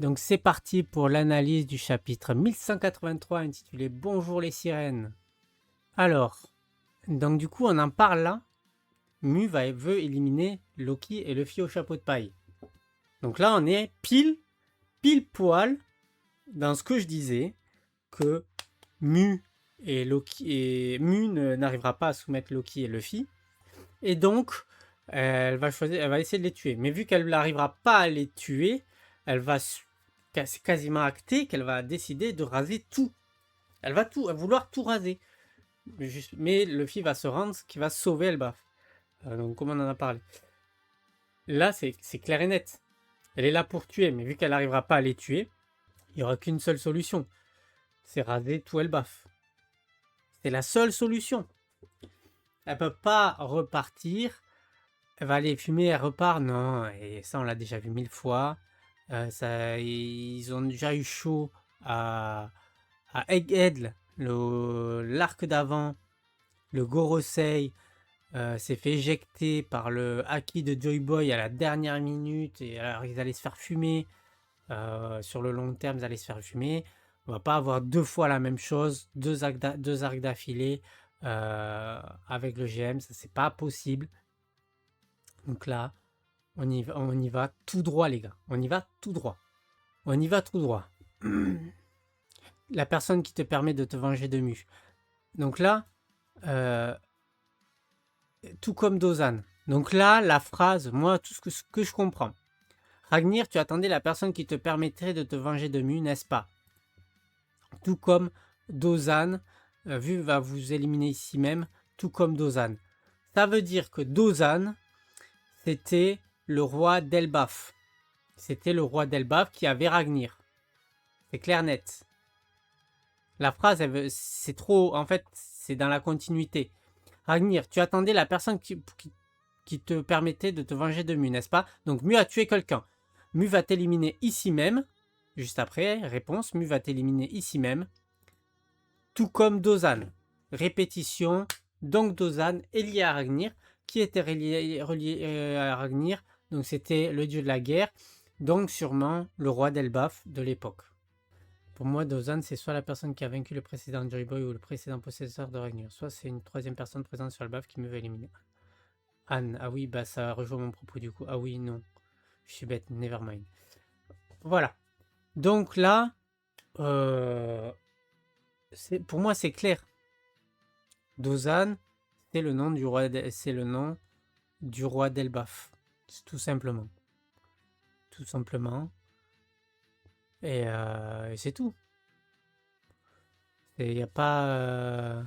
Donc c'est parti pour l'analyse du chapitre 1183 intitulé Bonjour les sirènes. Alors, donc du coup on en parle là. Veut éliminer Loki et Luffy au chapeau de paille. Donc là on est pile poil dans ce que je disais, que Mu et Loki et Mu n'arrivera pas à soumettre Loki et Luffy. Et donc elle va essayer de les tuer. Mais vu qu'elle n'arrivera pas à les tuer, c'est quasiment acté qu'elle va décider de raser tout. Elle va vouloir tout raser. Mais Luffy va se rendre, ce qui va sauver Elbaf. Donc comme on en a parlé. Là, c'est clair et net. Elle est là pour tuer, mais vu qu'elle n'arrivera pas à les tuer, il n'y aura qu'une seule solution. C'est raser tout Elbaf. C'est la seule solution. Elle peut pas repartir. Elle va aller fumer, elle repart. Non, et ça on l'a déjà vu 1000 fois. Ils ont déjà eu chaud à Egghead, l'arc d'avant. Le Gorosei s'est fait éjecter par le Haki de Joy Boy à la dernière minute. Et alors ils allaient se faire fumer. Sur le long terme, ils allaient se faire fumer. On va pas avoir deux fois la même chose, deux arcs d'affilée avec le GM, ça c'est pas possible. Donc là, on y va tout droit, les gars. On y va tout droit. On y va tout droit. La personne qui te permet de te venger de Mu. Donc là, tout comme Dozan. Donc là, la phrase, moi, tout ce que je comprends. Ragnir, tu attendais la personne qui te permettrait de te venger de Mu, n'est-ce pas? Tout comme Dozan, vu va vous éliminer ici même, tout comme Dozan. Ça veut dire que Dozan, c'était le roi d'Elbaf. C'était le roi d'Elbaf qui avait Ragnir. C'est clair net. La phrase, c'est trop... En fait, c'est dans la continuité. Ragnir, tu attendais la personne qui te permettait de te venger de Mu, n'est-ce pas? Donc Mu a tué quelqu'un. Mu va t'éliminer ici même. Juste après, réponse, Mu va t'éliminer ici même. Tout comme Dozan. Répétition. Donc Dozan est lié à Ragnir, qui était relié à Ragnir. Donc c'était le dieu de la guerre. Donc sûrement le roi d'Elbaf de l'époque. Pour moi, Dozan, c'est soit la personne qui a vaincu le précédent Joy Boy ou le précédent possesseur de Ragnir, soit c'est une troisième personne présente sur Elbaf qui me veut éliminer. Anne, ah oui, bah ça rejoint mon propos du coup. Ah oui, non. Je suis bête, nevermind. Voilà. Donc là, pour moi, c'est clair. Dozan, c'est le nom du roi, d'Elbaf. Tout simplement. Tout simplement. Et c'est tout. Il n'y a pas.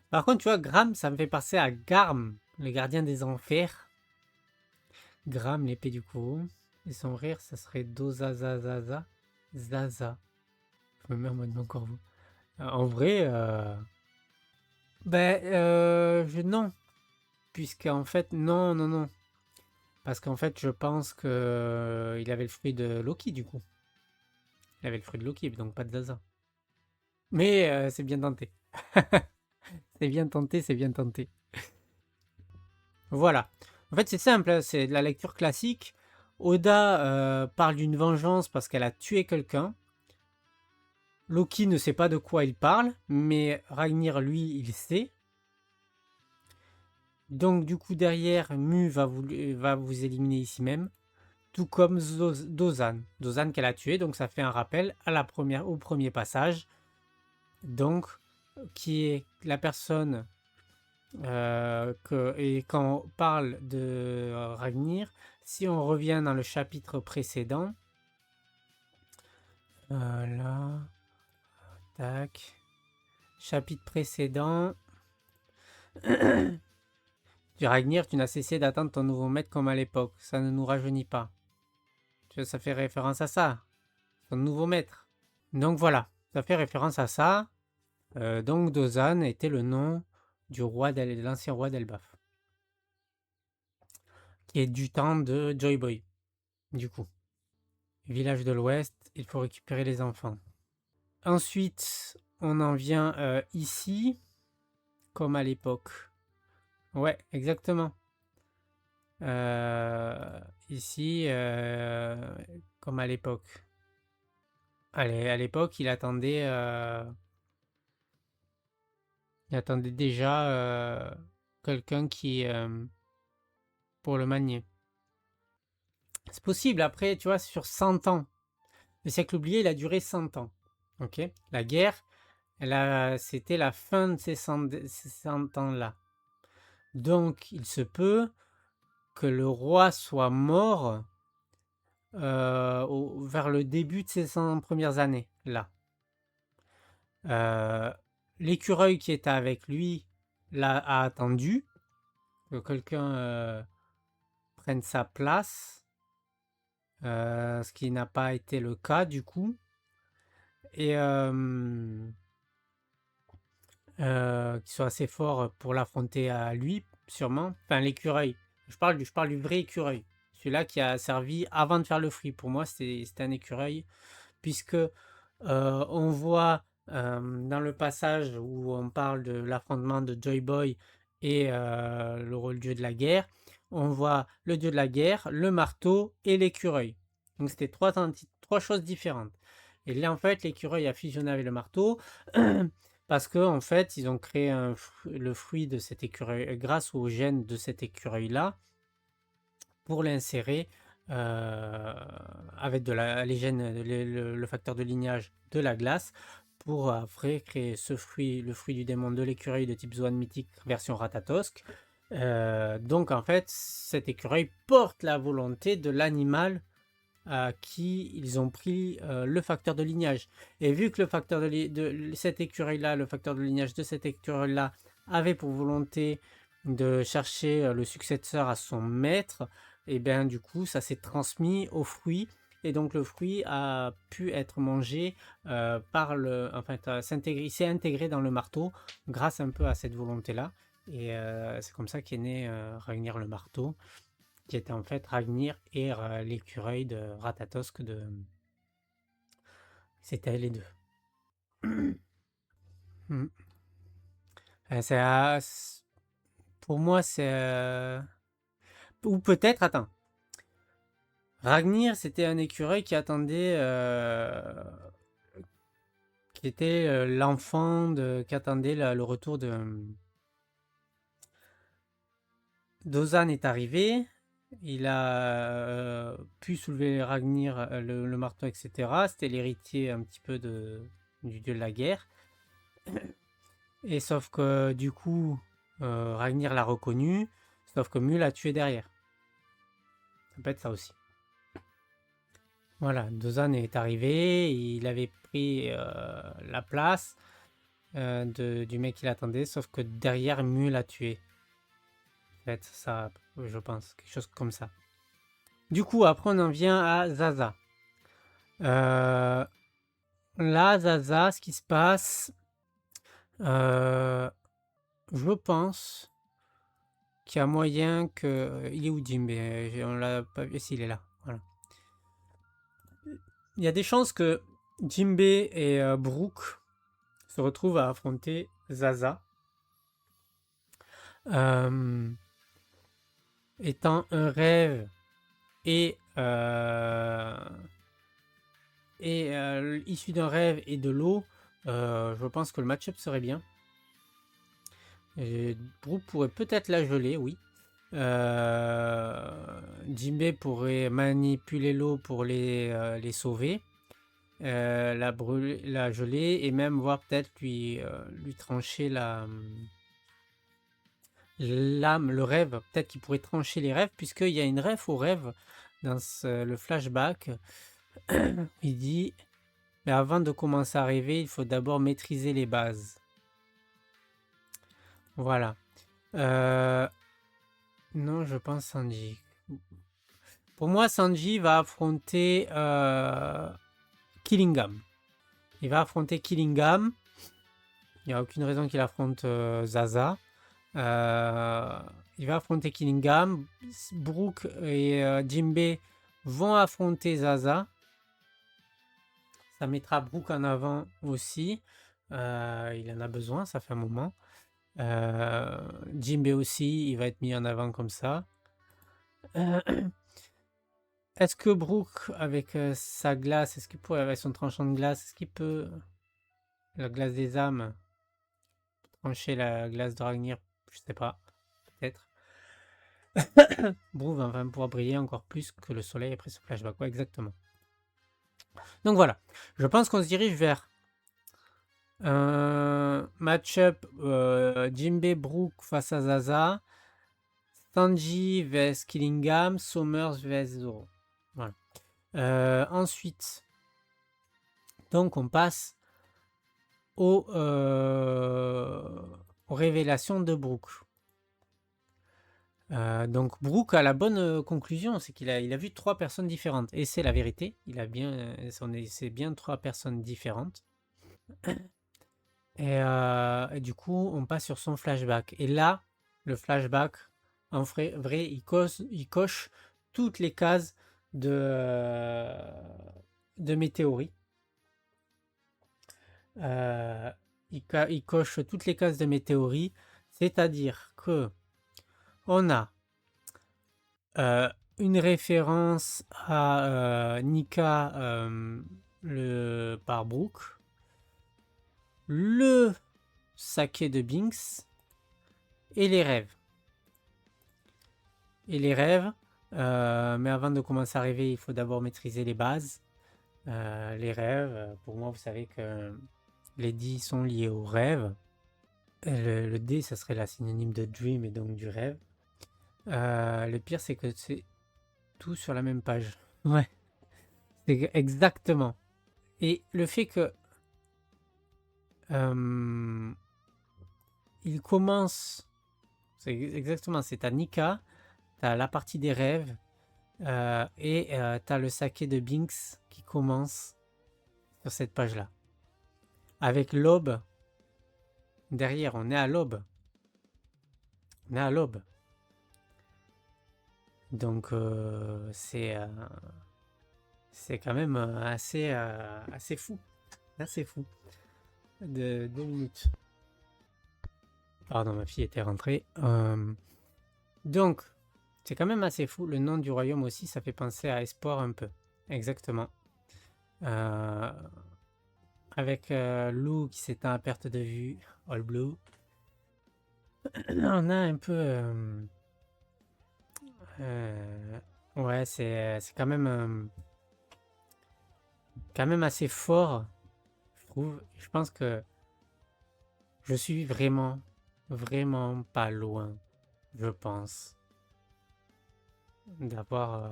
Par contre, tu vois, Gram, ça me fait penser à Garm, le gardien des enfers. Gram, l'épée du coup. Et son rire, ça serait Dozazazaza. Zaza. Je me mets en mode mon corbeau. En vrai, non. Puisqu'en fait, non. Parce qu'en fait, je pense que il avait le fruit de Loki, du coup. Il avait le fruit de Loki, donc pas de Zaza. Mais c'est bien tenté. C'est bien tenté, c'est bien tenté. Voilà. En fait, c'est simple, hein, c'est de la lecture classique. Oda parle d'une vengeance parce qu'elle a tué quelqu'un. Loki ne sait pas de quoi il parle, mais Ragnir, lui, il sait. Donc, du coup, derrière, Mu va vous éliminer ici même. Tout comme Dozan. Dozan qu'elle a tué, donc ça fait un rappel au premier passage. Donc, qui est la personne et quand on parle de Ragnir, si on revient dans le chapitre précédent, là, tac, chapitre précédent, du Ragnir, tu n'as cessé d'attendre ton nouveau maître comme à l'époque, ça ne nous rajeunit pas. Tu vois, ça fait référence à ça, ton nouveau maître. Donc voilà, ça fait référence à ça. Donc Dozan était le nom de l'ancien roi d'Elbaf, qui est du temps de Joy Boy, du coup. Village de l'Ouest, il faut récupérer les enfants. Ensuite, on en vient ici, comme à l'époque. Ouais, exactement. Ici, comme à l'époque. Allez, à l'époque, il attendait déjà quelqu'un qui pour le manier. C'est possible, après, tu vois, sur 100 ans. Le siècle oublié, il a duré 100 ans. Ok. La guerre, c'était la fin de ces 100 ans-là. Donc, il se peut que le roi soit mort vers le début de ces 100 premières années, là. L'écureuil qui était avec lui a attendu que quelqu'un prenne sa place, ce qui n'a pas été le cas du coup. Et qui soit assez fort pour l'affronter à lui, sûrement. Enfin, l'écureuil. Je parle du vrai écureuil. Celui-là qui a servi avant de faire le fruit. Pour moi, c'était un écureuil. Puisque on voit dans le passage où on parle de l'affrontement de Joy Boy et le dieu de la guerre, on voit le dieu de la guerre, le marteau et l'écureuil. Donc c'était trois choses différentes. Et là, en fait, l'écureuil a fusionné avec le marteau parce que en fait, ils ont créé le fruit de cet écureuil grâce au gène de cet écureuil-là pour l'insérer avec les gènes, le facteur de lignage de la glace pour après créer ce fruit, le fruit du démon de l'écureuil de type Zoan mythique version Ratatosk. Donc en fait, cet écureuil porte la volonté de l'animal à qui ils ont pris le facteur de lignage. Et vu que le facteur de cet écureuil-là, le facteur de lignage de cet écureuil-là avait pour volonté de chercher le successeur à son maître, et bien du coup ça s'est transmis au fruit. Et donc le fruit a pu être mangé par enfin, il s'est intégré dans le marteau grâce un peu à cette volonté-là. Et c'est comme ça qu'est né Ragnir le marteau, qui était en fait Ragnir et l'écureuil de Ratatosk de. C'était les deux. Mm. Pour moi, c'est. Ou peut-être, attends. Ragnir, c'était un écureuil qui attendait. Qui était l'enfant qui attendait le retour de. Dozan est arrivé. Il a pu soulever Ragnir, le marteau, etc. C'était l'héritier un petit peu du dieu de la guerre. Et sauf que du coup, Ragnir l'a reconnu, sauf que Mu l'a tué derrière. Ça peut être ça aussi. Voilà, Dozan est arrivé, il avait pris la place du mec qui l'attendait, sauf que derrière Mu l'a tué. En fait, ça, je pense, quelque chose comme ça. Du coup, après on en vient à Zaza. Là, Zaza, ce qui se passe, je pense qu'il y a moyen que. Il est où Jimbe? On l'a pas vu. S'il est là. Voilà. Il y a des chances que Jimbe et Brooke se retrouvent à affronter Zaza. Étant un rêve et issu d'un rêve et de l'eau, je pense que le match-up serait bien. Brooke pourrait peut-être la geler, oui. Jimbe pourrait manipuler l'eau pour les sauver, la geler et même voir peut-être lui trancher l'âme, le rêve. Peut-être qu'il pourrait trancher les rêves, puisqu'il y a une rêve au rêve dans le flashback. Il dit, mais avant de commencer à rêver, il faut d'abord maîtriser les bases. Voilà. Non, je pense Sanji. Pour moi, Sanji va affronter Killingham. Il va affronter Killingham. Il n'y a aucune raison qu'il affronte Zaza. Il va affronter Killingham. Brooke et Jimbe vont affronter Zaza. Ça mettra Brooke en avant aussi. Il en a besoin, ça fait un moment. Jimbe aussi, il va être mis en avant comme ça. Est-ce que Brook, avec sa glace, est-ce qu'il pourrait, avec son tranchant de glace, est-ce qu'il peut, la glace des âmes, trancher la glace de Ragnir? Je sais pas, peut-être. Brook va enfin pouvoir briller encore plus que le soleil après ce flashback. Ouais, exactement. Donc voilà, je pense qu'on se dirige vers un match-up Jinbe Brook face à Zaza, Sanji vs Killingham, Somers vs Zoro. Voilà. Ensuite, donc on passe aux révélations de Brook. Donc Brook a la bonne conclusion, c'est qu'il a vu 3 personnes différentes. Et c'est la vérité, c'est bien 3 personnes différentes. Et du coup, on passe sur son flashback. Et là, le flashback, en vrai, il coche toutes les cases de mes théories. Il coche toutes les cases de mes théories, c'est-à-dire que on a une référence à Nika par Brook, le saké de Binks et les rêves. Mais avant de commencer à rêver, il faut d'abord maîtriser les bases. Les rêves, pour moi, vous savez que les D sont liés aux rêves. Le D, ça serait la synonyme de dream et donc du rêve. Le pire, c'est que c'est tout sur la même page. Ouais, c'est exactement. Et le fait que il commence, c'est exactement, c'est à Nika, t'as la partie des rêves, et t'as le saké de Binks qui commence sur cette page-là. Avec l'aube derrière, on est à l'aube. On est à l'aube. Donc c'est quand même assez fou. Assez fou. De 2 minutes. Pardon, ma fille était rentrée. Donc, c'est quand même assez fou. Le nom du royaume aussi, ça fait penser à Espoir un peu. Exactement. Avec Lou qui s'éteint à perte de vue. All Blue. On a un peu... ouais, c'est quand même assez fort, je trouve. Je pense que je suis vraiment pas loin, je pense, d'avoir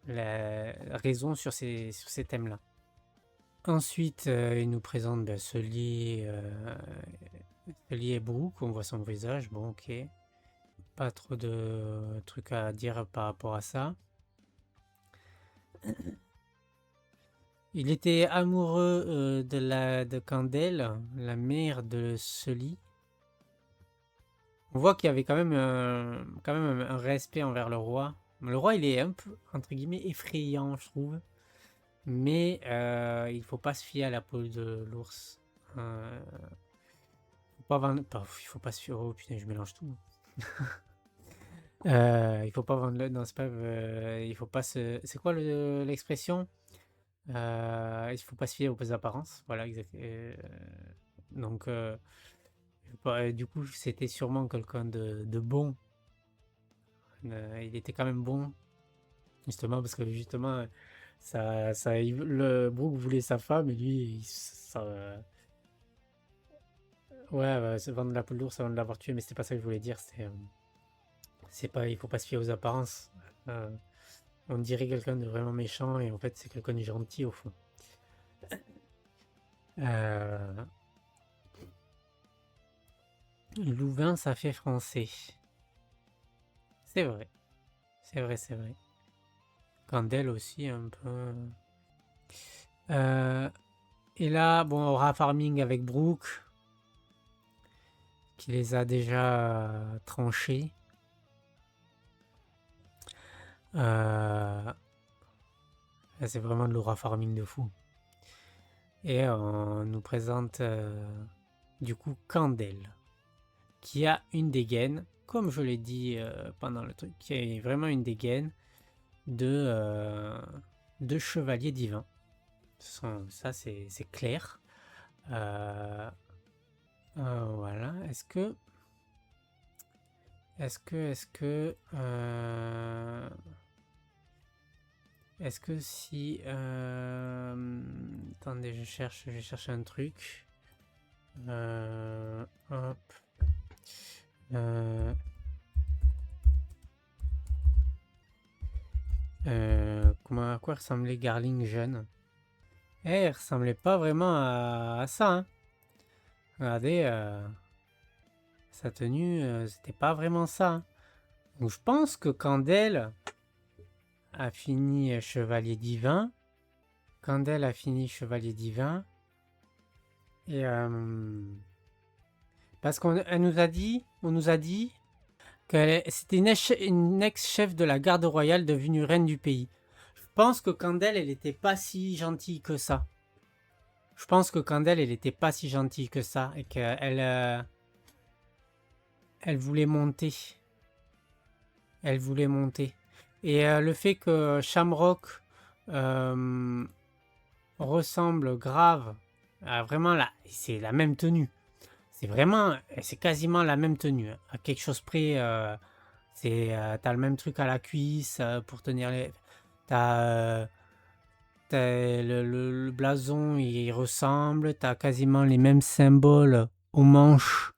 la raison sur ces thèmes-là. Ensuite, il nous présente Sully et Brooke, on voit son visage, bon ok. Pas trop de trucs à dire par rapport à ça. Il était amoureux de Candel, la mère de Sully. On voit qu'il y avait quand même un respect envers le roi. Le roi, il est un peu, entre guillemets, effrayant, je trouve. Mais il faut pas se fier à la peau de l'ours. Il faut pas se fier... Oh putain, je mélange tout. Il faut pas vendre le... Non, c'est pas... il faut pas se... C'est quoi l'expression? Il faut pas se fier aux apparences. Voilà, exact. Donc, du coup, c'était sûrement quelqu'un de bon. Il était quand même bon, justement, parce que justement, le Brooke voulait sa femme et lui, ouais, bah, se vendre la peau de l'ours avant de l'avoir tué, mais c'était pas ça que je voulais dire. C'est pas, il faut pas se fier aux apparences. Euh, on dirait quelqu'un de vraiment méchant et en fait, c'est quelqu'un de gentil au fond. Louvain, ça fait français. C'est vrai. C'est vrai, c'est vrai. Candel aussi, un peu. Et là, bon, aura farming avec Brooke, qui les a déjà tranchés. Là, c'est vraiment de l'aura farming de fou. Et on nous présente du coup Candel, qui a une dégaine, comme je l'ai dit pendant le truc, qui a vraiment une dégaine. de chevaliers divins. Ça, c'est clair. Voilà. Est-ce que si... attendez, je vais chercher un truc. Hop. À quoi ressemblait Garling jeune? Eh, il ressemblait pas vraiment à ça, hein. Regardez, sa tenue, c'était pas vraiment ça, hein. Donc je pense que Candel a fini Chevalier Divin. Candel a fini Chevalier Divin. Et parce qu'on nous a dit, que c'était une ex-chef de la garde royale devenue reine du pays. Je pense que Candel, elle était pas si gentille que ça. Je pense que Candel, elle était pas si gentille que ça et qu'elle elle voulait monter. Elle voulait monter. Et le fait que Shamrock ressemble grave à vraiment c'est la même tenue. C'est quasiment la même tenue. À quelque chose près, t'as le même truc à la cuisse pour tenir les. T'as le blason, il ressemble. T'as quasiment les mêmes symboles aux manches.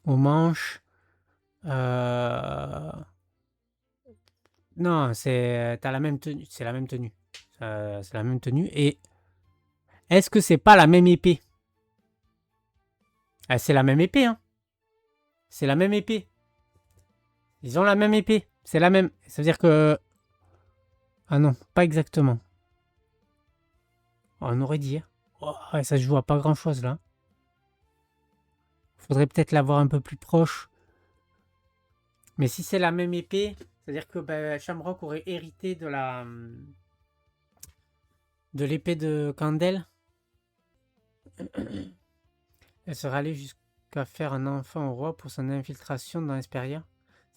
Non, t'as la même tenue. C'est la même tenue. C'est la même tenue. Et est-ce que c'est pas la même épée? C'est la même épée, hein. C'est la même épée. Ils ont la même épée. C'est la même. Ça veut dire que... Ah non, pas exactement. On aurait dit. Oh, ouais, ça se joue à pas grand-chose, là. Faudrait peut-être l'avoir un peu plus proche. Mais si c'est la même épée, c'est-à-dire que Shamrock aurait hérité de l'épée de Candel. Elle serait allée jusqu'à faire un enfant au roi pour son infiltration dans l'Hesperia.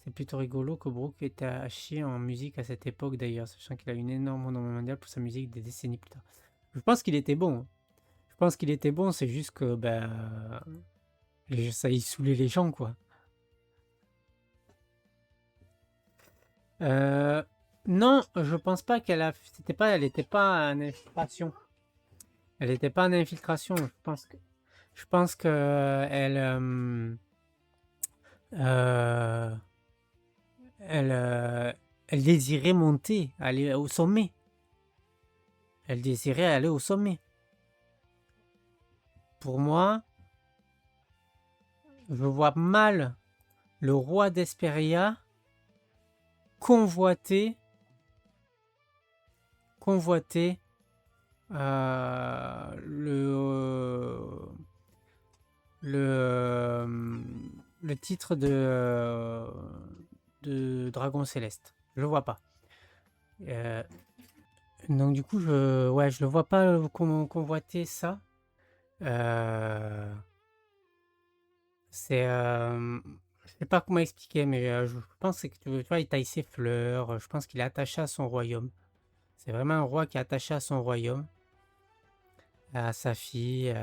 C'est plutôt rigolo que Brooke était à chier en musique à cette époque d'ailleurs, sachant qu'il a une énorme renommée mondiale pour sa musique des décennies plus tard. Je pense qu'il était bon. Je pense qu'il était bon, c'est juste que ça y saoulait les gens, quoi. Non, je pense pas elle était pas en infiltration. Elle était pas en infiltration. Je pense que elle désirait monter, aller au sommet. Elle désirait aller au sommet. Pour moi, je vois mal le roi d'Hesperia convoiter le titre de Dragon Céleste. Je le vois pas. Donc du coup, je le vois pas convoiter ça. Je sais pas comment expliquer, mais je pense que tu vois, il taille ses fleurs. Je pense qu'il est attaché à son royaume. C'est vraiment un roi qui est attaché à son royaume, à sa fille.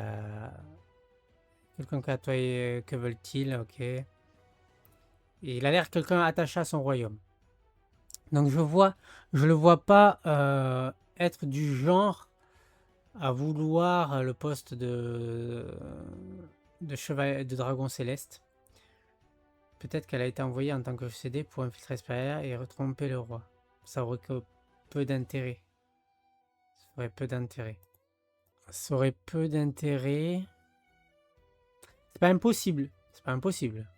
Quelqu'un qui a toi, que veulent-ils? Ok. Et il a l'air quelqu'un attaché à son royaume. Donc je le vois pas être du genre à vouloir le poste de chevalier de dragon céleste. Peut-être qu'elle a été envoyée en tant que CD pour infiltrer Hesperia et retromper le roi. Ça aurait que peu d'intérêt. Ça aurait peu d'intérêt. Ça aurait peu d'intérêt. C'est pas impossible. C'est pas impossible.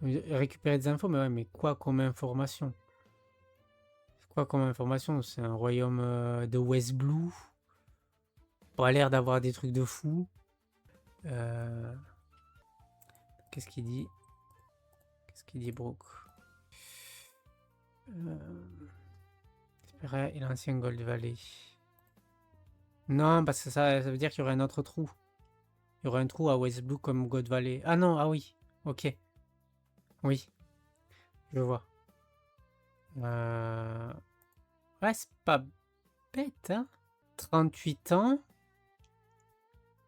Récupérer des infos, mais ouais, mais quoi comme information? Quoi comme information? C'est un royaume de West Blue. Pas l'air d'avoir des trucs de fou. Qu'est-ce qu'il dit? Qu'est-ce qu'il dit, Brooke? Et l'ancien Gold Valley. Non, parce que ça veut dire qu'il y aurait un autre trou. Il y aurait un trou à West Blue comme Gold Valley. Ah non, ah oui. Ok. Oui. Je vois. Ouais, c'est pas bête, hein. 38 ans.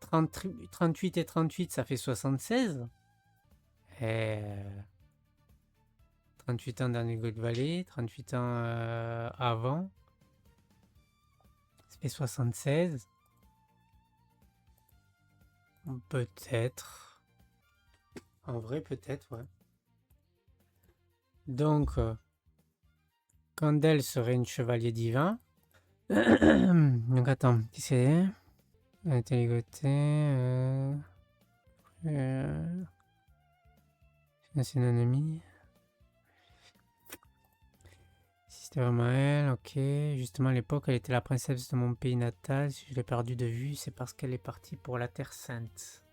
38 et 38, ça fait 76. Et 38 ans dernier God Valley, 38 ans avant. Ça fait 76. Peut-être. En vrai, peut-être, ouais. Donc, Candel serait une chevalier divin. Donc, attends, qui c'est? Télégoté. C'est une ennemie. Si c'était vraiment elle, ok. Justement, à l'époque, elle était la princesse de mon pays natal. Si je l'ai perdue de vue, c'est parce qu'elle est partie pour la Terre Sainte.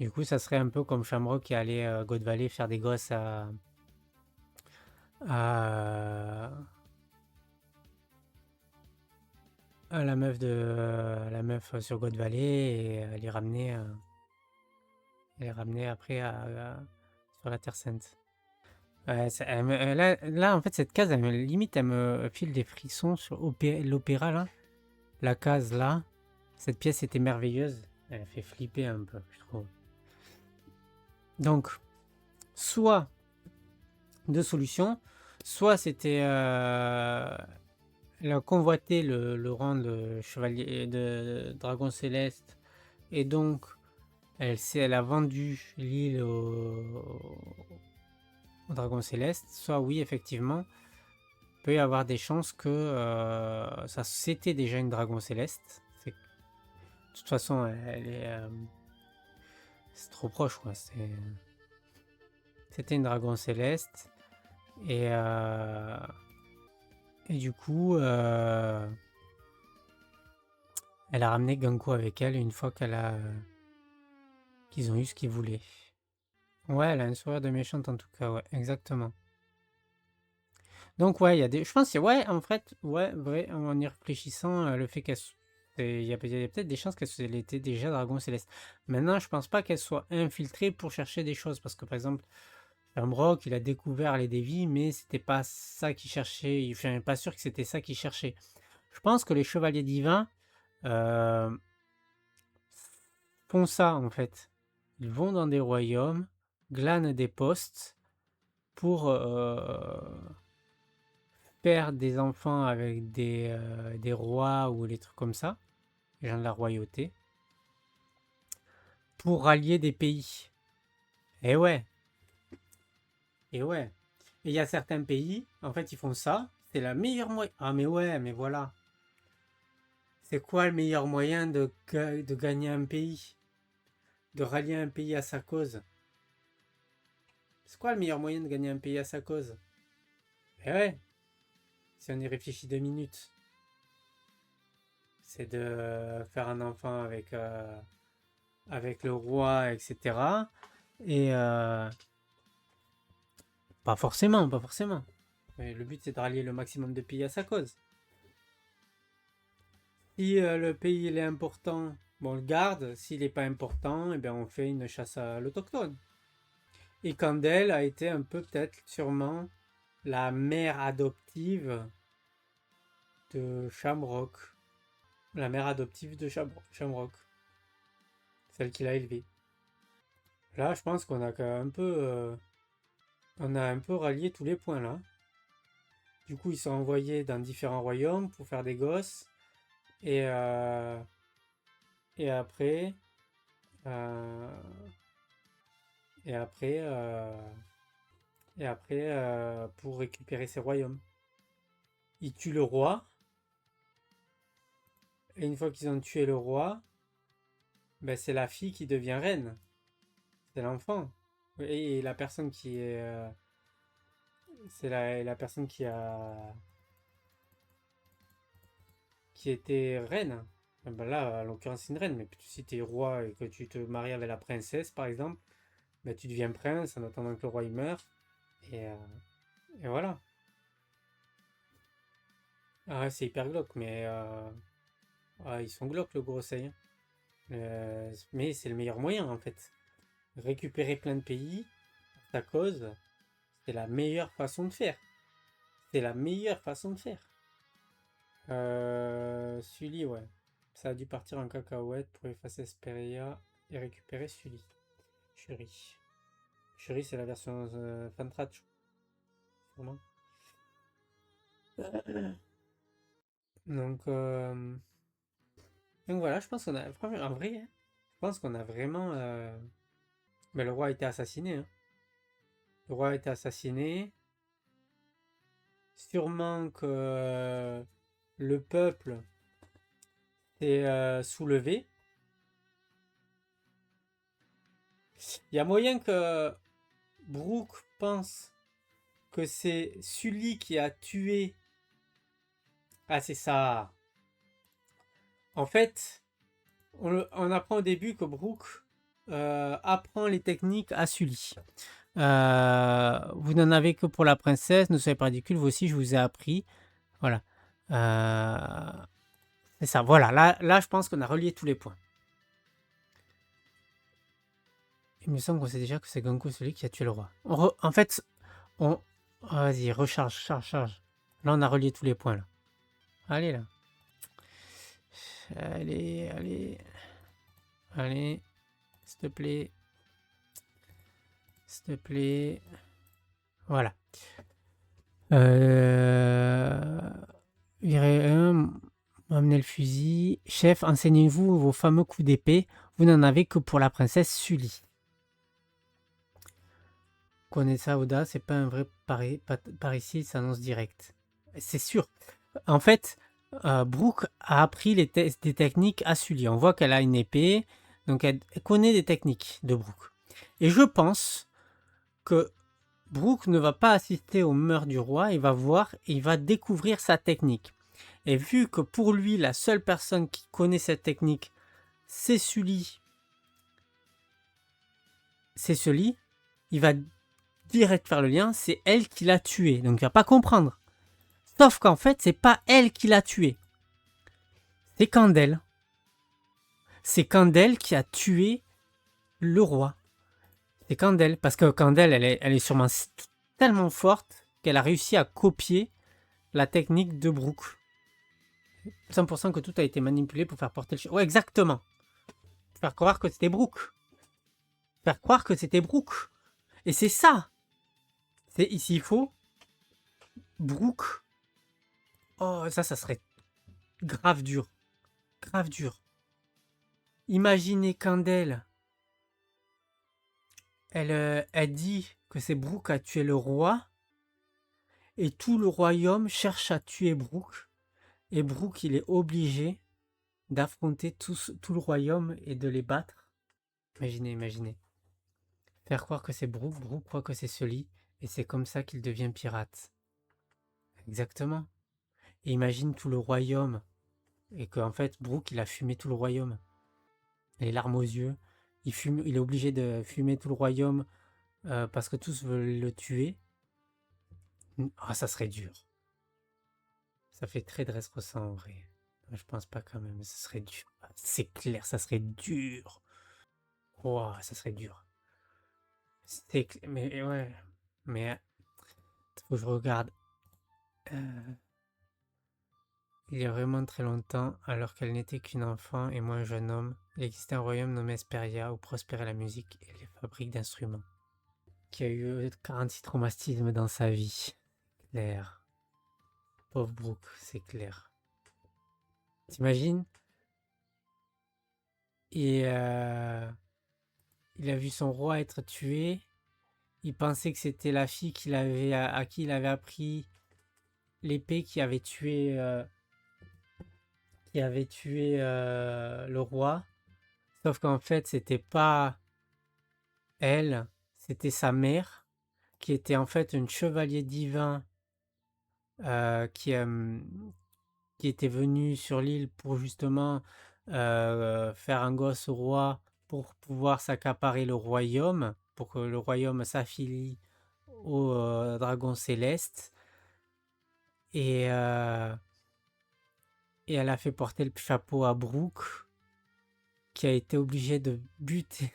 Du coup, ça serait un peu comme Shamrock qui allait God Valley faire des gosses à, à la meuf sur God Valley et les ramener après sur la Terre Sainte. Ouais, là, en fait, cette case, limite, elle me file des frissons sur l'opéra, là. La case, là. Cette pièce était merveilleuse. Elle fait flipper un peu, je trouve. Donc, soit deux solutions. Soit c'était... elle a convoité le rang de chevalier de dragon céleste. Et donc, elle a vendu l'île au dragon céleste. Soit oui, effectivement, peut y avoir des chances que ça c'était déjà une dragon céleste. De toute façon, elle est... c'est trop proche, quoi. C'était une dragon céleste. Et du coup, elle a ramené Ganko avec elle une fois qu'ils ont eu ce qu'ils voulaient. Ouais, elle a un sourire de méchante en tout cas, ouais, exactement. Donc ouais, il y a des... Je pense que ouais, en fait, ouais, vrai, en y réfléchissant, le fait qu'elle... Il y a peut-être des chances qu'elle était déjà dragon céleste. Maintenant, je pense pas qu'elle soit infiltrée pour chercher des choses, parce que par exemple, Shamrock, il a découvert les dévies, mais c'était pas ça qu'il cherchait. Je suis pas sûr que c'était ça qu'il cherchait. Je pense que les chevaliers divins font ça en fait. Ils vont dans des royaumes, glanent des postes pour faire des enfants avec des rois ou des trucs comme ça, les gens de la royauté, pour rallier des pays. Et ouais, et ouais. Et il y a certains pays, en fait, ils font ça. C'est la meilleure moyen. Ah mais ouais, mais voilà. C'est quoi le meilleur moyen de gagner un pays? De rallier un pays à sa cause? C'est quoi le meilleur moyen de gagner un pays à sa cause? Eh ouais, si on y réfléchit 2 minutes, c'est de faire un enfant avec le roi, etc. Et pas forcément, pas forcément. Mais le but, c'est de rallier le maximum de pays à sa cause. Si le pays il est important, bon, on le garde. S'il n'est pas important, eh bien, on fait une chasse à l'autochtone. Et Candel a été un peu, peut-être, sûrement, la mère adoptive de Shamrock. La mère adoptive de Shamrock. Celle qu'il a élevée. Là, je pense qu'on a un peu, on a un peu rallié tous les points là. Du coup, ils sont envoyés dans différents royaumes pour faire des gosses. Et, euh, et après, euh, et après, pour récupérer ces royaumes. Ils tuent le roi. Et une fois qu'ils ont tué le roi, ben, c'est la fille qui devient reine. C'est l'enfant. Et la personne qui est, c'est la personne qui était reine. Ah ben là, en l'occurrence, c'est une reine, mais si tu es roi et que tu te maries avec la princesse, par exemple, ben, tu deviens prince en attendant que le roi il meure. Et, euh, et voilà. Ah, c'est hyper glauque, mais ils sont glauques, le gros Saiyan. Mais c'est le meilleur moyen, en fait. Récupérer plein de pays, à ta cause, C'est la meilleure façon de faire. C'est la meilleure façon de faire. Sully, ouais. Ça a dû partir en cacahuète pour effacer Esperia et récupérer Sully. Shuri. Shuri, c'est la version Fantrad, sûrement. Donc, donc voilà, je pense qu'on a. En vrai, hein, je pense qu'on a vraiment. Mais le roi a été assassiné. Hein. Le roi a été assassiné. Sûrement que le peuple s'est soulevé. Il y a moyen que Brooke pense que c'est Sully qui a tué. Ah, c'est ça. En fait, on apprend au début que Brooke apprend les techniques à Sully. Vous n'en avez que pour la princesse, ne soyez pas ridicule, vous aussi je vous ai appris. Voilà. C'est ça, voilà. Là, je pense qu'on a relié tous les points. Il me semble qu'on sait déjà que c'est Ganko celui qui a tué le roi. En fait, on... vas-y, recharge, charge. Là, on a relié tous les points, là. Allez, là. Allez. Allez. S'il te plaît. S'il te plaît. Voilà. Virez un. Amenez le fusil. Chef, enseignez-vous vos fameux coups d'épée. Vous n'en avez que pour la princesse Sully. Connaissez ça, Oda, c'est pas un vrai par ici, il s'annonce direct. C'est sûr. En fait, Brooke a appris des techniques à Sully. On voit qu'elle a une épée, donc elle connaît des techniques de Brooke. Et je pense que Brooke ne va pas assister au meurtre du roi, il va voir et il va découvrir sa technique. Et vu que pour lui, la seule personne qui connaît cette technique, c'est Sully, il va direct faire le lien, c'est elle qui l'a tué. Donc il va pas comprendre. Sauf qu'en fait, c'est pas elle qui l'a tué. C'est Candel. C'est Candel qui a tué le roi. C'est Candel. Parce que Candel, elle est sûrement tellement forte qu'elle a réussi à copier la technique de Brooke. 100% que tout a été manipulé pour faire porter le... Ouais, exactement. Faire croire que c'était Brooke. Faire croire que c'était Brooke. Et c'est ça. C'est ici, il faut Brooke. Oh, ça serait grave dur. Grave dur. Imaginez Candel. Elle dit que c'est Brooke qui a tué le roi. Et tout le royaume cherche à tuer Brooke. Et Brooke, il est obligé d'affronter tout le royaume et de les battre. Imaginez. Faire croire que c'est Brooke, Brooke croit que c'est Sully. Et c'est comme ça qu'il devient pirate. Exactement. Et imagine tout le royaume. Et qu'en fait, Brooke, il a fumé tout le royaume. Les larmes aux yeux. Il est obligé de fumer tout le royaume parce que tous veulent le tuer. Ah, ça serait dur. Ça fait très Dressrosa en vrai. Je pense pas quand même, ça serait dur. C'est clair, ça serait dur. Wow, ça serait dur. Mais ouais. Mais faut que je regarde. Il y a vraiment très longtemps, alors qu'elle n'était qu'une enfant et moi un jeune homme, il existait un royaume nommé Esperia où prospérait la musique et les fabriques d'instruments. Qui a eu 46 traumatismes dans sa vie. Claire. Pauvre Brooke, c'est clair. T'imagines? Et il a vu son roi être tué. Il pensait que c'était la fille à qui il avait appris l'épée qui avait tué le roi. Sauf qu'en fait, c'était pas elle, c'était sa mère, qui était en fait un chevalier divin euh, qui, euh, qui était venu sur l'île pour justement faire un gosse au roi pour pouvoir s'accaparer le royaume, pour que le royaume s'affilie au dragon céleste. Et, euh, et elle a fait porter le chapeau à Brooke, qui a été obligé de buter,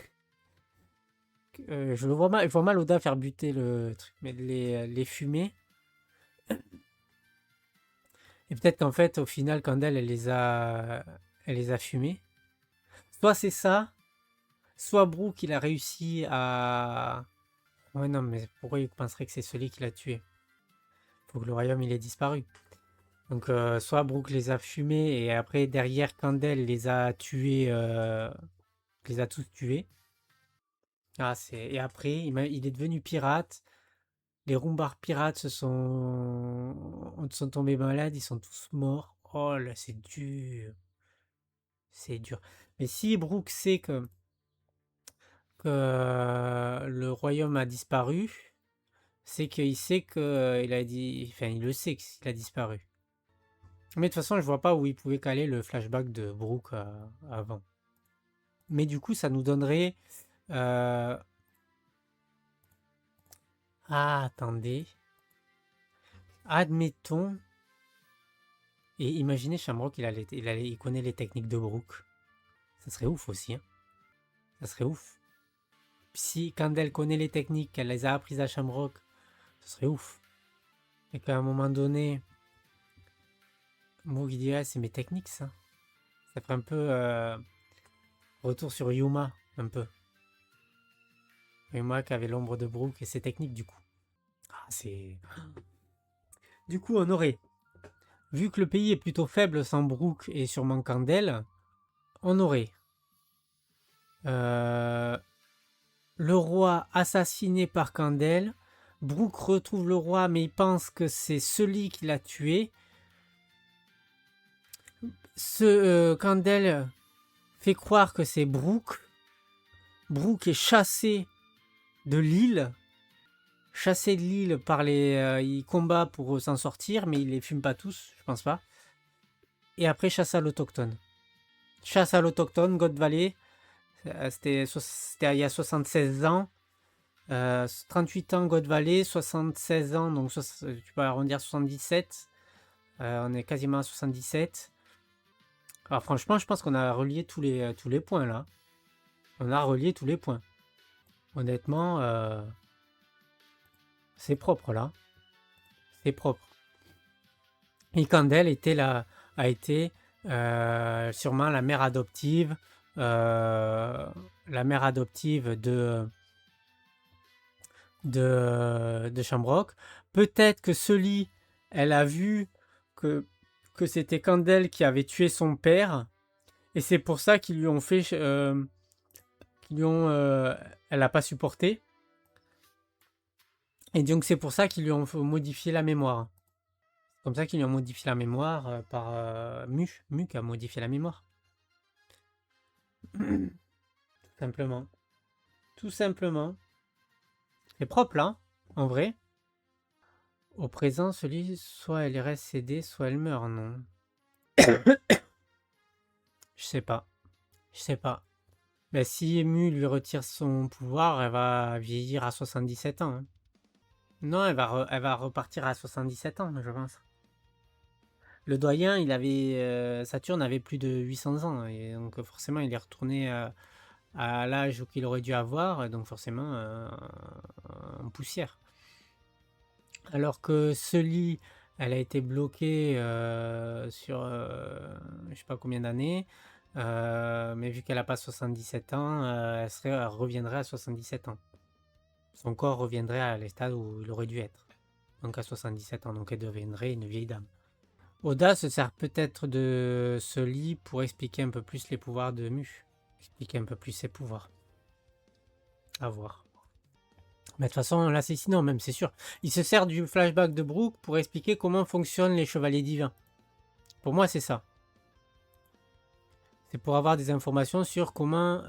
je vois mal Oda faire buter le truc, mais les fumées. Et peut-être qu'en fait, au final, Candel, elle les a fumées. Soit c'est ça, soit Brook, il a réussi à... Ouais, non, mais pourquoi il penserait que c'est celui qui l'a tué? Faut que le royaume, il ait disparu. Donc, soit Brook les a fumés et après, derrière, Candel les a tués, les a tous tués. Ah, et après, il est devenu pirate. Les Rumbar pirates sont tombés malades, ils sont tous morts. Oh là, c'est dur. C'est dur. Mais si Brook sait que le royaume a disparu, c'est qu'il sait que il a dit. Enfin, il le sait qu'il a disparu. Mais de toute façon, je vois pas où il pouvait caler le flashback de Brook avant. Mais du coup, ça nous donnerait. euh, Ah, attendez. Admettons. Et imaginez Shamrock, il connaît les techniques de Brook. Ça serait ouf aussi, hein. Ça serait ouf. Si Candel connaît les techniques, qu'elle les a apprises à Shamrock, ça serait ouf. Et qu'à un moment donné, Brook il dit, ah, c'est mes techniques ça. Ça ferait un peu retour sur Yuma, un peu. Yuma qui avait l'ombre de Brook et ses techniques du coup. Ah, c'est... Du coup, on aurait, vu que le pays est plutôt faible sans Brook et sûrement Candel, on aurait le roi assassiné par Candel. Brook retrouve le roi, mais il pense que c'est celui qui l'a tué. Candel fait croire que c'est Brook. Brook est chassé de l'île. Chassé de l'île par les... il combat pour s'en sortir, mais il les fume pas tous, je pense pas. Et après, chasse à l'autochtone. Chasse à l'autochtone, God Valley. C'était il y a 76 ans. 38 ans God Valley, 76 ans, donc tu peux arrondir 77. On est quasiment à 77. Alors franchement, je pense qu'on a relié tous les points là. On a relié tous les points. Honnêtement, c'est propre là. C'est propre. Et Candel a été sûrement la mère adoptive. La mère adoptive de Shamrock. Peut-être que Sully, elle a vu que c'était Candel qui avait tué son père. Et c'est pour ça qu'ils lui ont fait... elle n'a pas supporté. Et donc c'est pour ça qu'ils lui ont modifié la mémoire. C'est comme ça qu'ils lui ont modifié la mémoire par Mu. Mu qui a modifié la mémoire. Tout simplement. Tout simplement. C'est propre là, en vrai. Au présent, celui, soit elle reste cédée, soit elle meurt, non. Je sais pas. Je sais pas. Mais si Mu lui retire son pouvoir, elle va vieillir à 77 ans, hein. Non, elle va repartir à 77 ans, je pense. Le doyen, Saturne avait plus de 800 ans, et donc forcément, il est retourné à l'âge qu'il aurait dû avoir, donc forcément en poussière. Alors que Sully, elle a été bloquée sur je sais pas combien d'années, mais vu qu'elle n'a pas 77 ans, elle reviendrait à 77 ans. Son corps reviendrait à l'état où il aurait dû être. Donc à 77 ans, donc elle deviendrait une vieille dame. Oda se sert peut-être de Sully pour expliquer un peu plus les pouvoirs de Mu. Expliquer un peu plus ses pouvoirs. À voir. Mais de toute façon, l'assassinat même, c'est sûr. Il se sert du flashback de Brook pour expliquer comment fonctionnent les chevaliers divins. Pour moi, c'est ça. C'est pour avoir des informations sur comment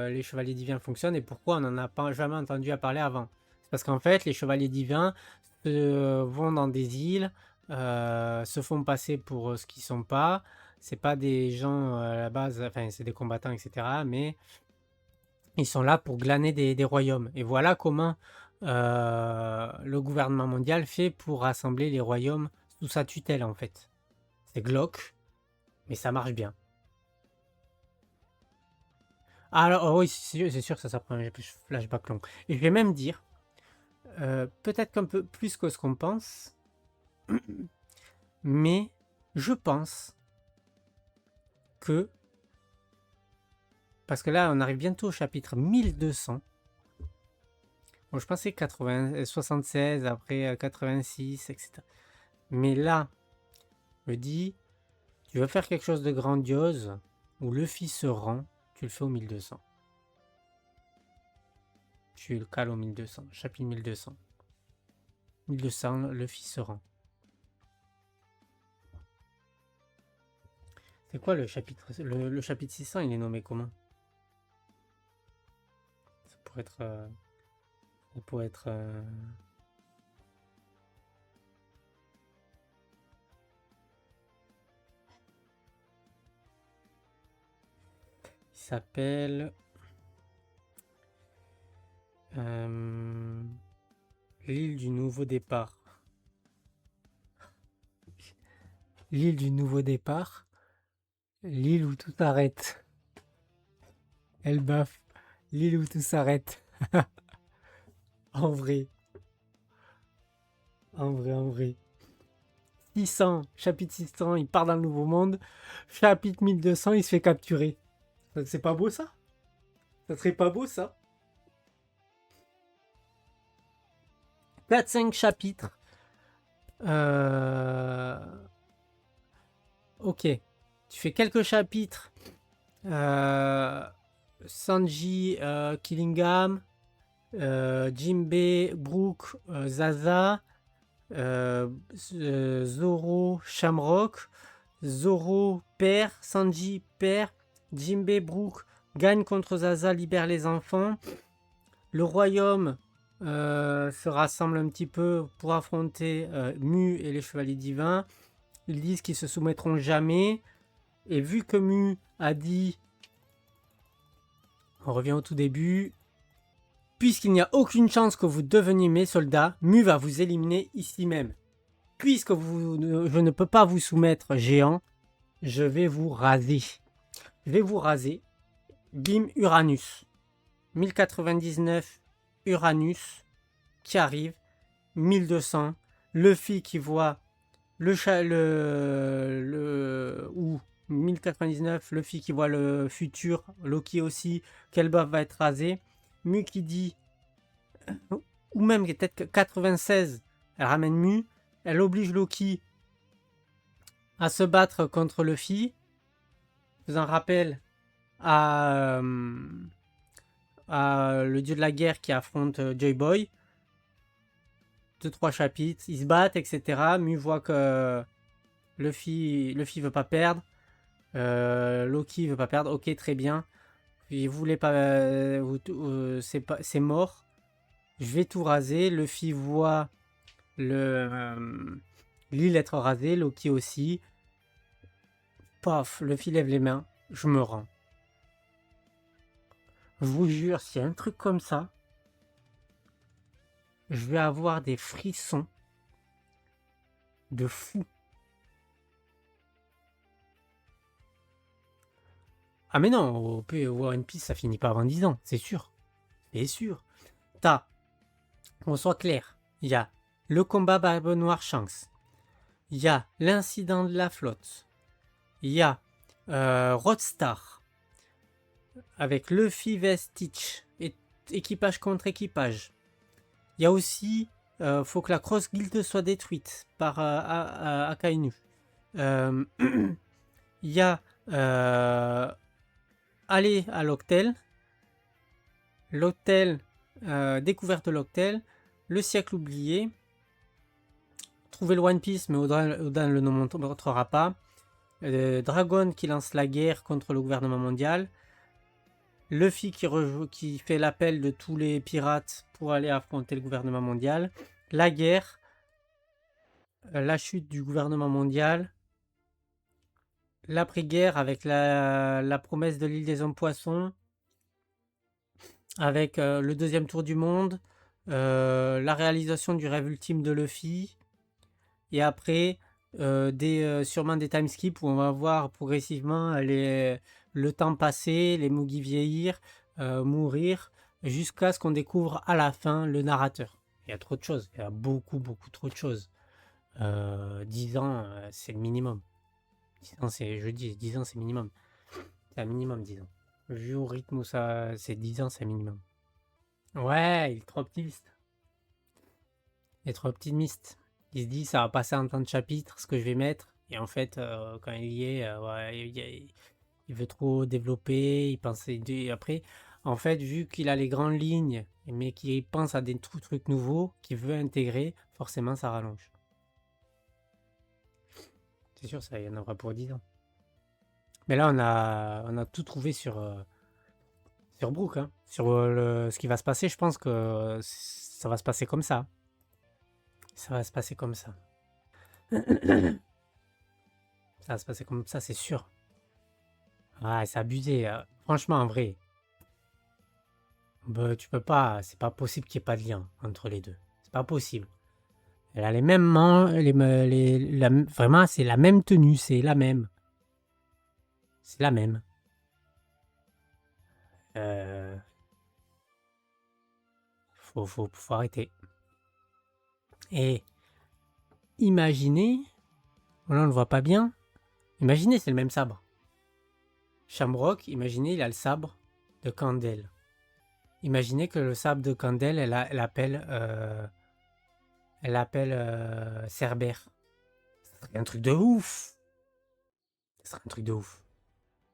les chevaliers divins fonctionnent et pourquoi on n'en a pas jamais entendu à parler avant. C'est parce qu'en fait, les chevaliers divins vont dans des îles, se font passer pour ce qu'ils sont pas. C'est pas des gens à la base, enfin, c'est des combattants, etc. Mais ils sont là pour glaner des royaumes. Et voilà comment le gouvernement mondial fait pour rassembler les royaumes sous sa tutelle, en fait. C'est glauque, mais ça marche bien. Alors, oh oui, c'est sûr que ça prend un flashback long. Et je vais même dire, peut-être qu'un peu plus que ce qu'on pense, mais je pense que, parce que là, on arrive bientôt au chapitre 1200. Bon, je pensais 76, après 86, etc. Mais là, je me dis, tu veux faire quelque chose de grandiose, où Luffy se rend, tu le fais au 1200. Tu le cales au 1200, chapitre 1200. 1200, Luffy se rend. C'est quoi le chapitre le chapitre 600, il est nommé comment? Ça pourrait être... ça pourrait être... il s'appelle... l'île du nouveau départ. L'île du nouveau départ. L'île où tout arrête. Elle baffe. L'île où tout s'arrête. En vrai. En vrai, en vrai. 600, chapitre 600, il part dans le nouveau monde. Chapitre 1200, il se fait capturer. C'est pas beau ça? Ça serait pas beau ça? 4-5 chapitres. Ok. Tu fais quelques chapitres. Sanji, Killingham, Jinbei, Brook, Zaza, Zoro, Shamrock, Zoro perd, Sanji perd, Jinbei, Brook gagne contre Zaza, libère les enfants. Le royaume se rassemble un petit peu pour affronter Mu et les chevaliers divins. Ils disent qu'ils se soumettront jamais. Et vu que Mu a dit, on revient au tout début, puisqu'il n'y a aucune chance que vous deveniez mes soldats, Mu va vous éliminer ici même. Puisque je ne peux pas vous soumettre géant, je vais vous raser. Je vais vous raser. Bim, Uranus. 1099, Uranus qui arrive. 1200, Luffy qui voit ou 1099, Luffy qui voit le futur, Loki aussi, qu'Elbaf va être rasé. Mu qui dit, ou même peut-être que 96, elle ramène Mu, elle oblige Loki à se battre contre Luffy, faisant rappel à le dieu de la guerre qui affronte Joy Boy. 2-3 chapitres, ils se battent, etc. Mu voit que Luffy veut pas perdre. Loki veut pas perdre. Ok, très bien. Il voulait pas. C'est mort. Je vais tout raser. Luffy voit l'île être rasée. Loki aussi. Paf, Luffy lève les mains. Je me rends. Je vous jure, s'il y a un truc comme ça, je vais avoir des frissons de fou. Ah mais non, au One Piece, ça finit pas avant 10 ans, c'est sûr. C'est sûr. On soit clair, il y a le combat Barbe Noire Shanks. Il y a l'incident de la flotte. Il y a Rodstar. Avec Luffy, Vest, Stitch. Équipage contre équipage. Il y a aussi faut que la Cross Guild soit détruite par Akainu. Il y a aller à l'Octel. L'Octel, découverte de l'Octel. Le siècle oublié. Trouver le One Piece, mais Oda ne le montrera pas. Dragon qui lance la guerre contre le gouvernement mondial. Luffy qui fait l'appel de tous les pirates pour aller affronter le gouvernement mondial. La guerre. La chute du gouvernement mondial. L'après-guerre avec la promesse de l'île des hommes poissons. Avec le deuxième tour du monde. La réalisation du rêve ultime de Luffy. Et après, sûrement des time skips où on va voir progressivement le temps passer, les Mugi vieillir, mourir, jusqu'à ce qu'on découvre à la fin le narrateur. Il y a trop de choses, il y a beaucoup, beaucoup trop de choses. 10 ans, c'est le minimum. 10 ans, je dis, 10 ans, c'est minimum. C'est un minimum, 10 ans. Vu au rythme où ça, c'est 10 ans, c'est un minimum. Ouais, il est trop optimiste. Il est trop optimiste. Il se dit, ça va passer en temps de chapitre, ce que je vais mettre. Et en fait, quand il y est, ouais, il veut trop développer, il pense... Après, en fait, vu qu'il a les grandes lignes, mais qu'il pense à des trucs nouveaux, qu'il veut intégrer, forcément, ça rallonge. C'est sûr, ça y en aura pour 10 ans. Mais là, on a tout trouvé sur Brook, hein. Sur ce qui va se passer. Je pense que ça va se passer comme ça. Ça va se passer comme ça. Ça va se passer comme ça, c'est sûr. Ouais, c'est abusé. Franchement, en vrai, bah, tu peux pas. C'est pas possible qu'il n'y ait pas de lien entre les deux. C'est pas possible. Elle a les mêmes mains, vraiment, c'est la même tenue, c'est la même. C'est la même. Faut arrêter. Et imaginez, là on le voit pas bien. Imaginez, c'est le même sabre. Shamrock, imaginez, il a le sabre de Candel. Imaginez que le sabre de Candel, elle appelle Cerbère. Ce serait un truc de ouf. Ce serait un truc de ouf.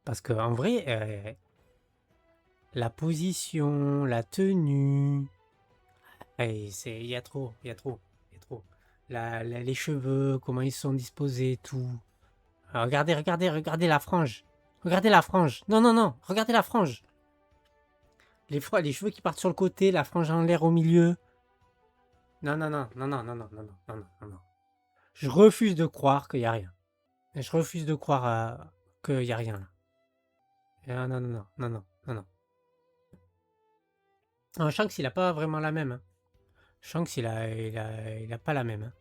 Parce que en vrai, la position, la tenue, il y a trop, il y a trop, il y a trop. Les cheveux, comment ils sont disposés, tout. Alors, regardez la frange. Regardez la frange. Non, non, non, regardez la frange. Les cheveux qui partent sur le côté, la frange en l'air au milieu. Non, non, non, non, non, non, non, non, non, non, non, non. Je refuse de croire qu'il n'y a rien. Je refuse de croire qu'il n'y a rien là. Non, non, non, non, non, non, non. Non, Shanks, il a pas vraiment la même. Hein. Shanks, il a pas la même.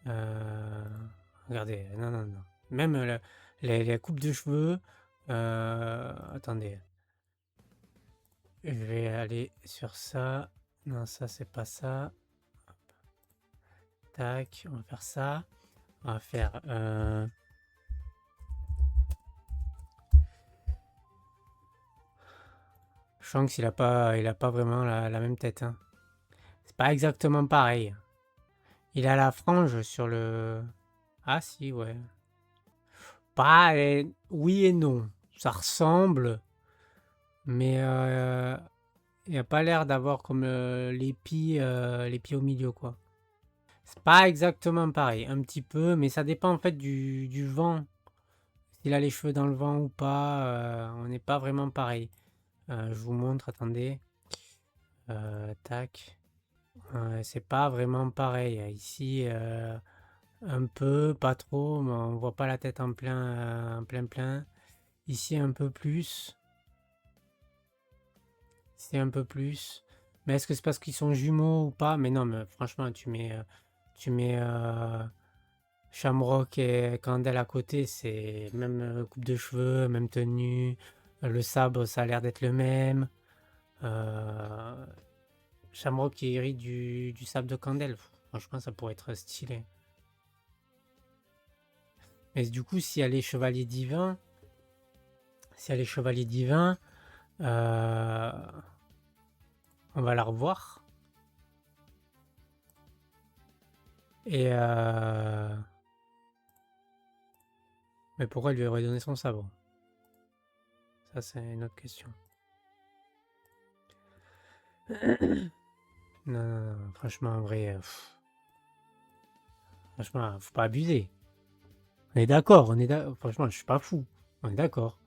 Hein. Regardez, non, non, non. Même les coupes de cheveux. Attendez. Je vais aller sur ça. Non, ça, c'est pas ça. Hop. Tac, on va faire ça. On va faire... Shanks, il a pas vraiment la même tête. Hein. C'est pas exactement pareil. Il a la frange sur le... Ah si, ouais. Pas... oui et non. Ça ressemble, mais il n'a pas l'air d'avoir comme les pieds au milieu, quoi. C'est pas exactement pareil, un petit peu, mais ça dépend en fait du vent. S'il a les cheveux dans le vent ou pas, on n'est pas vraiment pareil. Je vous montre, attendez. Tac. C'est pas vraiment pareil. Ici, un peu, pas trop, mais on voit pas la tête en plein. Ici, un peu plus. Ici, un peu plus. Mais est-ce que c'est parce qu'ils sont jumeaux ou pas? Mais non, mais franchement, tu mets Shamrock et Candel à côté, c'est même coupe de cheveux, même tenue. Le sabre, ça a l'air d'être le même. Shamrock qui hérite du sabre de Candel. Franchement, ça pourrait être stylé. Mais du coup, si elle est chevalier divin, on va la revoir. Et mais pourquoi elle lui aurait donné son sabre? Ça, c'est une autre question. Non, franchement, en vrai, franchement, faut pas abuser. On est d'accord, franchement, je suis pas fou. On est d'accord.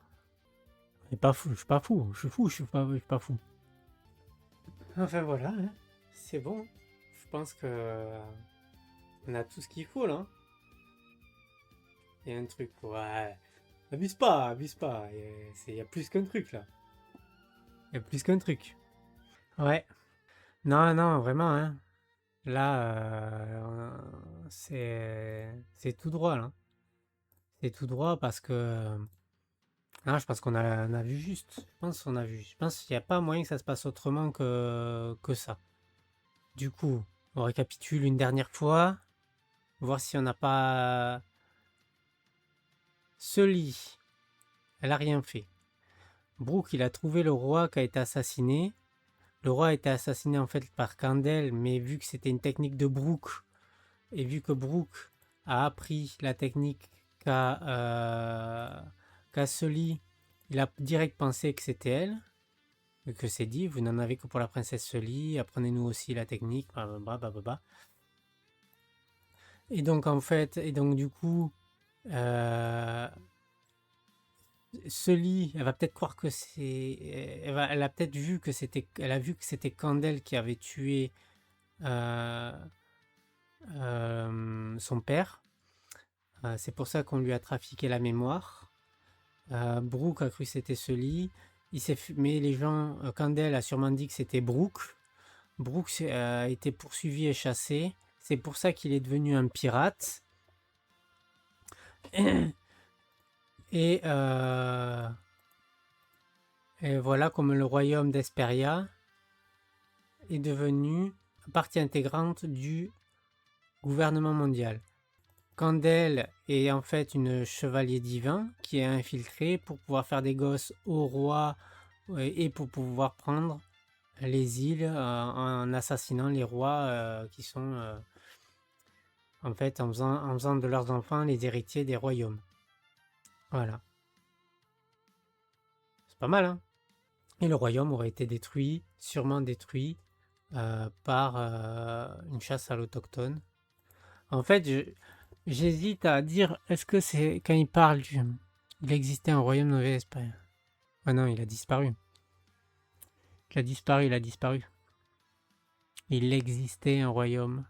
On est pas fou, je suis pas fou. Je suis pas fou. Enfin voilà, hein. C'est bon. Je pense que on a tout ce qu'il faut là. Il y a un truc, ouais. Abuse pas. Il y a plus qu'un truc là. Il y a plus qu'un truc. Ouais. Non, non, vraiment, hein. Là, c'est tout droit là. C'est tout droit parce que Ah, je pense qu'on a vu juste. Je pense qu'on a vu. Je pense qu'il n'y a pas moyen que ça se passe autrement que ça. Du coup, on récapitule une dernière fois. Voir si on n'a pas... Sully, elle a rien fait. Brooke, il a trouvé le roi qui a été assassiné. Le roi a été assassiné en fait par Candel, mais vu que c'était une technique de Brooke, et vu que Brooke a appris la technique qu'a Sully, il a direct pensé que c'était elle. Que c'est dit, vous n'en avez que pour la princesse Sully, apprenez-nous aussi la technique, blablabla. Et donc en fait, et donc du coup, euh, Sully, elle va peut-être croire que c'est, elle a peut-être vu que c'était, elle a vu que c'était Candel qui avait tué euh, son père. C'est pour ça qu'on lui a trafiqué la mémoire. Brooke a cru que c'était Sully. Mais les gens, Candel a sûrement dit que c'était Brooke. Brooke a été poursuivi et chassé. C'est pour ça qu'il est devenu un pirate. Et, et voilà comme le royaume d'Esperia est devenu partie intégrante du gouvernement mondial. Candel est en fait une chevalier divin qui est infiltrée pour pouvoir faire des gosses au roi et pour pouvoir prendre les îles en assassinant les rois qui sont en fait en faisant de leurs enfants les héritiers des royaumes. Voilà. C'est pas mal, hein? Et le royaume aurait été détruit, sûrement détruit, par une chasse à l'autochtone. En fait, j'hésite à dire, est-ce que c'est quand il parle du... Il existait un royaume Nouvelle-Espagne. Ah non, il a disparu. Il a disparu, il a disparu. Il existait un royaume.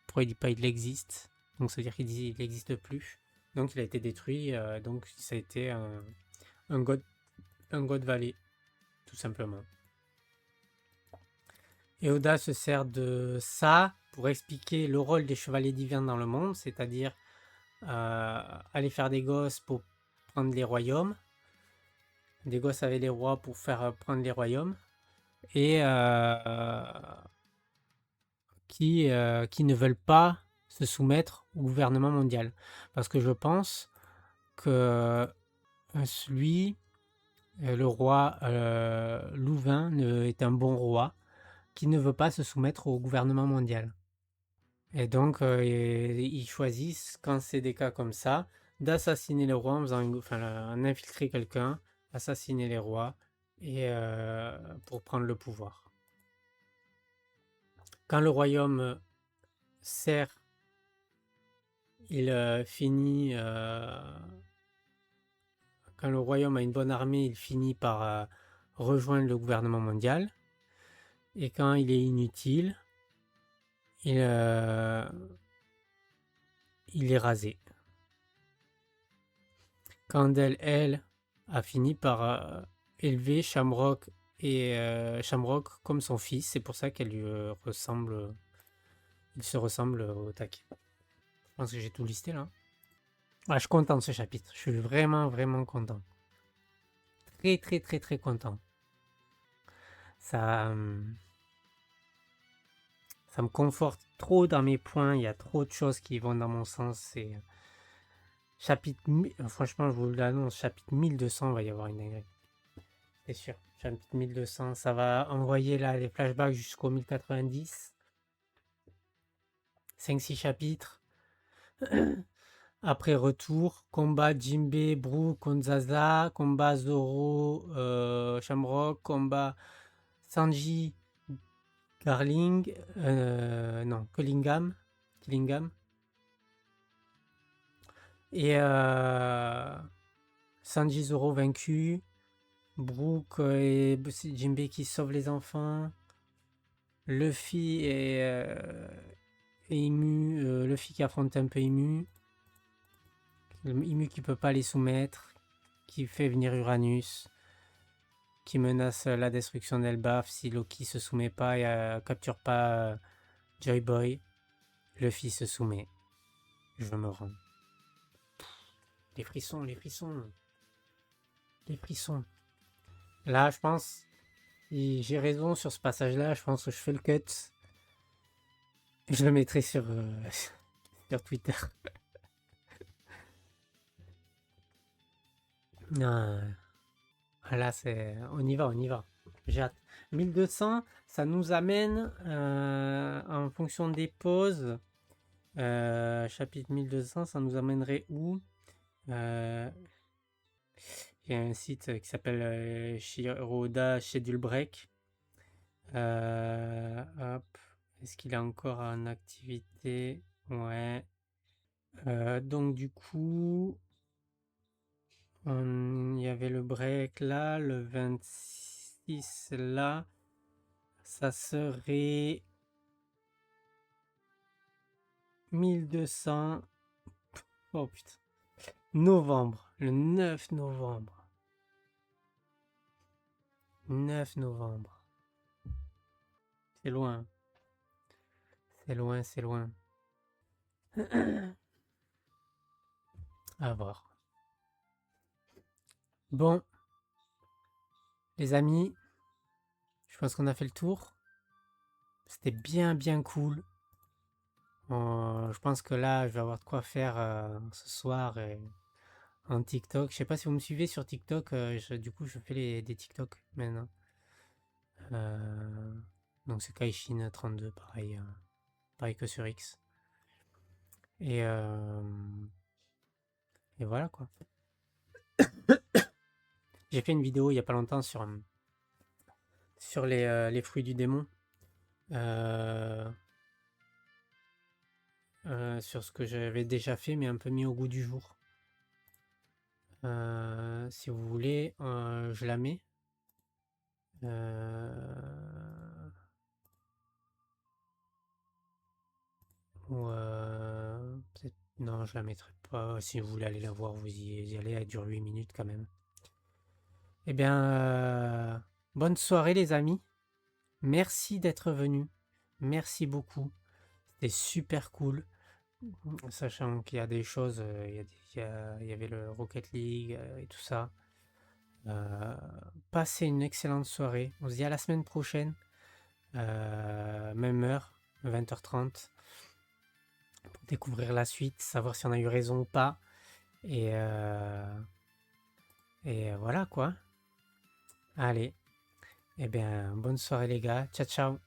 Pourquoi il dit pas il existe? Donc ça veut dire qu'il dit il n'existe plus. Donc il a été détruit, donc ça a été un god, un god valley, tout simplement. Et Oda se sert de ça pour expliquer le rôle des chevaliers divins dans le monde, c'est-à-dire aller faire des gosses pour prendre les royaumes, des gosses avec les rois pour faire prendre les royaumes, et qui ne veulent pas se soumettre au gouvernement mondial. Parce que je pense que lui, le roi Louvain, est un bon roi qui ne veut pas se soumettre au gouvernement mondial. Et donc, ils choisissent, quand c'est des cas comme ça, d'assassiner le roi en faisant en infiltrer quelqu'un, assassiner les rois, et pour prendre le pouvoir. Quand le royaume sert, il finit... quand le royaume a une bonne armée, il finit par rejoindre le gouvernement mondial. Et quand il est inutile, il est rasé. Candel, elle, a fini par élever Shamrock et Shamrock comme son fils. C'est pour ça qu'elle lui ressemble. Il se ressemble au taquet. Je pense que j'ai tout listé là. Ah, je suis content de ce chapitre. Je suis vraiment, vraiment content. Très, très, très, très content. Ça, ça me conforte trop dans mes points. Il y a trop de choses qui vont dans mon sens. C'est chapitre, franchement, je vous l'annonce, chapitre 1200, il va y avoir une dinguerie. C'est sûr. Chapitre 1200, ça va envoyer là les flashbacks jusqu'au 1090. 5-6 chapitres. Après retour, combat Jinbe, Brook, Konzaza, combat Zoro, Shamrock, combat Sanji, Garling, non, Killingham. Et Sanji Zoro vaincu. Brook et Jinbe qui sauvent les enfants. Luffy et Imu. Luffy qui affronte un peu Imu. Imu qui peut pas les soumettre. Qui fait venir Uranus. Qui menace la destruction d'Elbaf si Loki se soumet pas et capture pas Joy Boy. Luffy se soumet. Je me rends. Les frissons, les frissons. Les frissons. Là, je pense, j'ai raison sur ce passage-là. Je pense que je fais le cut. Je le mettrai sur, sur Twitter. Non. Là, c'est... On y va, on y va. J'ai hâte. 1200, ça nous amène, en fonction des pauses, chapitre 1200, ça nous amènerait où? Il y a un site qui s'appelle Shiroda Schedule Break. Hop. Est-ce qu'il est encore en activité? Ouais. Donc du coup, il y avait le break là, le 26 là. Ça serait 1200. Oh putain. Novembre. Le 9 novembre. 9 novembre. C'est loin. C'est loin, c'est loin. À voir. Bon, les amis, je pense qu'on a fait le tour. C'était bien, bien cool. Je pense que là, je vais avoir de quoi faire ce soir en TikTok. Je sais pas si vous me suivez sur TikTok. Du coup, je fais des TikTok maintenant. Donc c'est Kaishin32, pareil, pareil que sur X. Et voilà quoi. J'ai fait une vidéo il y a pas longtemps sur les fruits du démon. Sur ce que j'avais déjà fait, mais un peu mis au goût du jour. Si vous voulez, je la mets. Ou peut-être... Non, je la mettrai pas. Si vous voulez aller la voir, vous y allez. Elle dure 8 minutes quand même. Eh bien, bonne soirée les amis. Merci d'être venus. Merci beaucoup. C'était super cool. Sachant qu'il y a des choses, il y avait le Rocket League et tout ça. Passez une excellente soirée. On se dit à la semaine prochaine. Même heure, 20h30. Pour découvrir la suite, savoir si on a eu raison ou pas. Et voilà quoi. Allez. Eh bien, bonne soirée les gars. Ciao ciao.